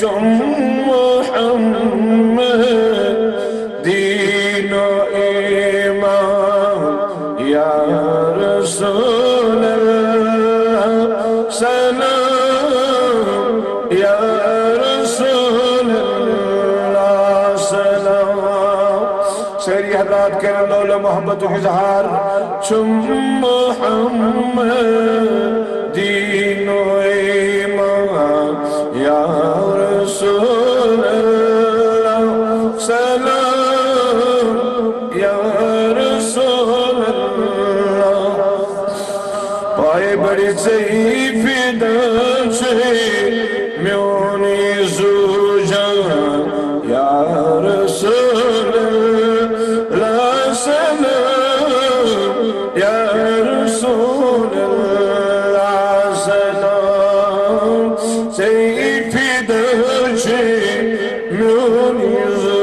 چون محمد دین و ایمان یا رسول اللہ سلام یا رسول اللہ سلام سیری حضرات کے رنول محبت و اظہار چون محمد دین و ایمان یا رسول اللہ سلام یا رسول اللہ پائے بڑی ضعیفی دچے میونی زوجان یا رسول اللہ سلام یا رسول اللہ سلام ضعیفی دچے میونی زوجان